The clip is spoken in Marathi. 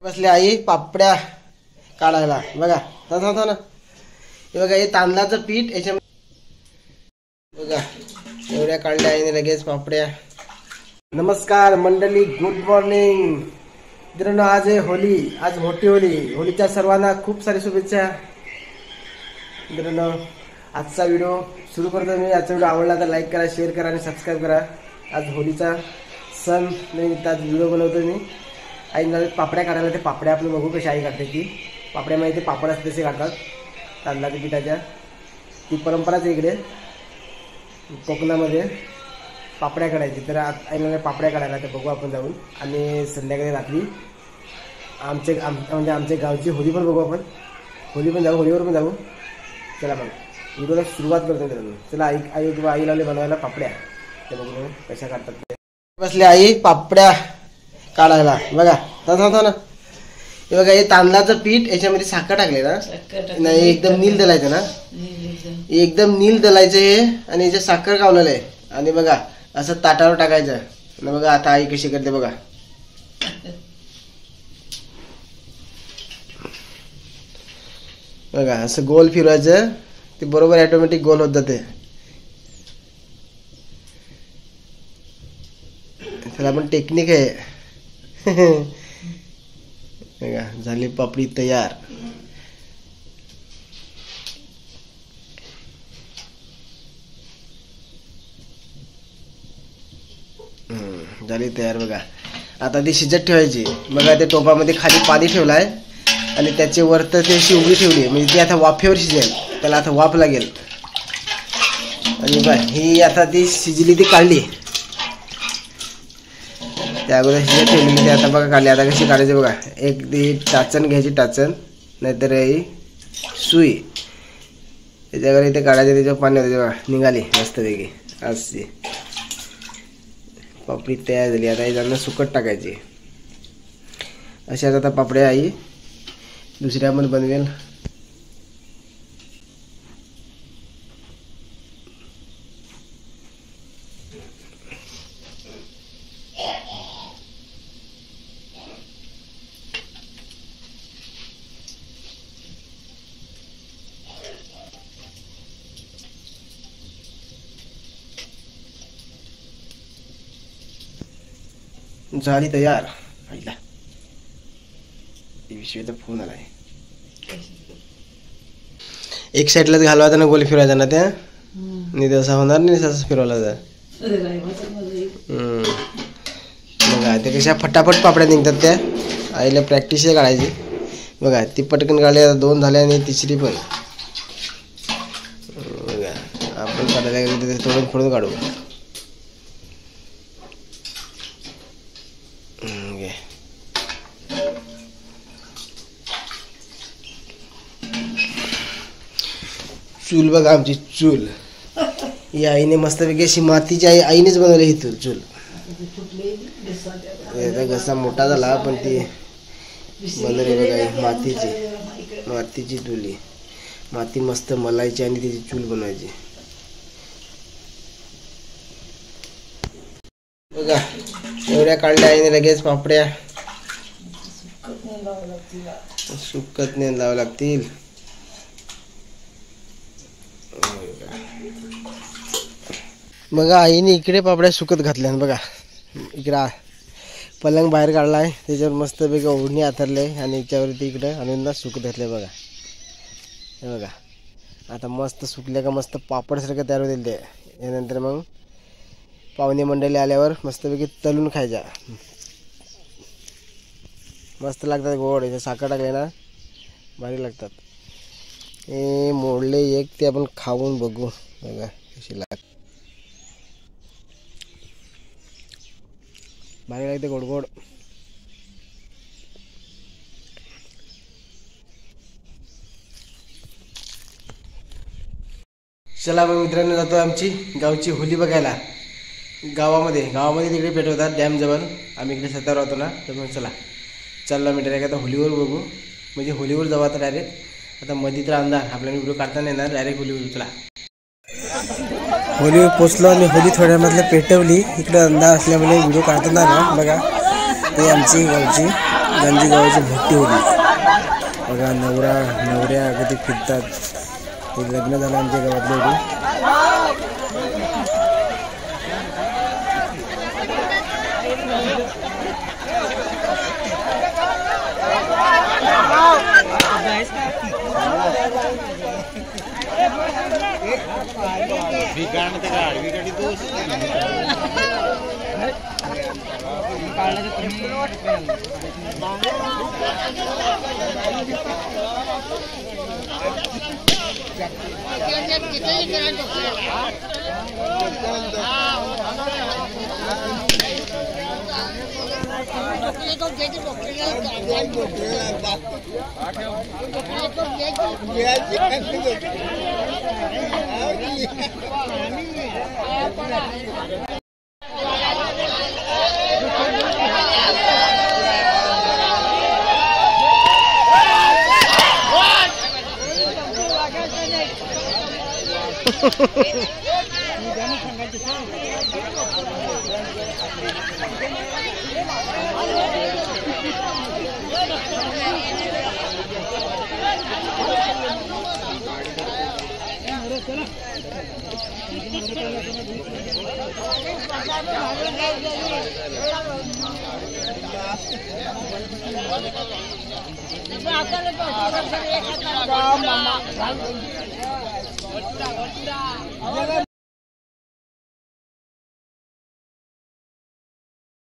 बसले आई पापड्या काढायला बघा. थांब ना. हे बघा हे तांदळाचं पीठ याच्यामध्ये बघा एवढ्या काढल्या आईने लगेच पापड्या. नमस्कार मंडळी, गुड मॉर्निंग मित्रांनो. आज आहे होली, आज मोठी होली. होलीच्या सर्वांना खूप सारी शुभेच्छा मित्रांनो. आजचा व्हिडिओ सुरू करतो मी. आजचा व्हिडिओ आवडला तर लाईक करा, शेअर करा आणि सबस्क्राईब करा. आज होलीचा सण निमित्त आज व्हिडिओ बनवतो मी. आईला पापड्या काढायला, ते पापड्या आपण बघू कशी आई काढते ती. पापड्यामध्ये ते पापड असते तसे काढतात तांदळाच्या पिठाच्या. ती परंपराच इकडे कोकणामध्ये पापड्या काढायची. तर आईला पापड्या काढायला ते बघू आपण जाऊन. आणि संध्याकाळी रात्री आमच्या गावची होली पण बघू आपण. होली पण जाऊ, होलीवर पण जाऊ. चला मग व्हिडिओला सुरुवात करतो मित्रांनो. चला आई लावले बनवायला पापड्या. ते बघू कशा काढतात ते. बसले आई पापड्या काढायला बघा. थांब ना. हे बघा हे तांदळाचं पीठ याच्यामध्ये साखर टाकले ना. नाही एकदम नील दलायचं ना. एकदम नील दलायचं हे. आणि याच्यात साखर कावलेलं आहे. आणि बघा असं ताटावर टाकायचं. आणि बघा आता आई कशी करते बघा. बघा असं गोल फिरवायचं, ते बरोबर ऑटोमॅटिक गोल होत जाते. त्याला पण टेक्निक आहे. बघा झाली पापडी तयार. झाली तयार बघा. आता ती शिजत ठेवायची. बघा ते टोपामध्ये खाली पाणी ठेवलाय आणि त्याचे वरती ते अशी उभी ठेवली. म्हणजे ती आता वाफेवर शिजेल. त्याला आता वाफ लागेल. आणि बघा ही आता ती शिजली, ती काढली. त्या अगोदर शिजत ठेवली ती आता बघा काढली. आता कशी काढायची बघा. एक ती टाचण घ्यायची, टाचण नाहीतर ही सुई. त्याच्यावर इथे काढायचं. त्याच्यावर पाणी होतं बघा. निघाली मस्तपैकी अशी पापडी तयार झाली. आता याच्यानं सुकट टाकायची. अशाच आता पापड्या आई दुसऱ्या पण बनवेल. झाली तयार. आईला विषयीचा फोन आलाय. एक साईडलाच घालवायचा ना, गोल फिरवायचा ना. त्या नाही तसा होणार नाही, तसंच फिरवला जा. बघा ते कशा फटाफट पापड्या निघतात त्या. आईला प्रॅक्टिस काढायची बघा. ती पटकन काढली. आता 2 झाल्या आणि तिसरी पण बघा. आपण काढायला गेलो तर थोडं काढू. चूल बघा आमची चूल. ही आईने मस्तपैकी अशी मातीची आईनेच बनवली ही चूल. घसा मोठा झाला पण ती बनवली बघा. मातीची चुली. माती मस्त मलायची आणि त्याची चूल बनवायची बघा. एवढ्या काढल्या आईने लगेच पापड्या. सुकत नाही लावावं लागतील. बघा आईने इकडे पापड्या सुकत घातल्या बघा. इकडं पलंग बाहेर काढला आहे. त्याच्यावर मस्तपैकी ओढणी आथरले आणि याच्यावरती इकडे आणून सुकत घातले बघा. हे बघा आता मस्त सुकले का मस्त पापडसारखं तयार होतील ते. यानंतर मग पाहुणे मंडळी आल्यावर मस्तपैकी तळून खायच्या. मस्त लागतात गोड. याच्यात साखर टाकले ना भारी लागतात. हे मोडले एक, ते आपण खाऊन बघू बघा कशी लागते. भारी लागते गोड गोड. चला मग मित्रांनो जातो आमची गावची होली बघायला. गावामध्ये तिकडे पेटवतात डॅम जवळ. आम्ही इकडे सत्तावर राहतो ना, तर मग चला मी डायरेक्ट आता होलीवर बघू. म्हणजे होलीवर जाऊ आता डायरेक्ट. आता मध्ये तर अंधार, आपल्याला व्हिडिओ काढता नाही येणार. डायरेक्ट होलीवर चला. होलीवर पोचलो आणि होली थोड्यामधलं पेटवली. इकडे अंधार असल्यामुळे व्हिडिओ काढता ना बघा. ही आमची गावची गांधी गावाची मोठी होली बघा. नवऱ्या कधी फिरतात. हे लग्न झालं आमच्या गावातले होते.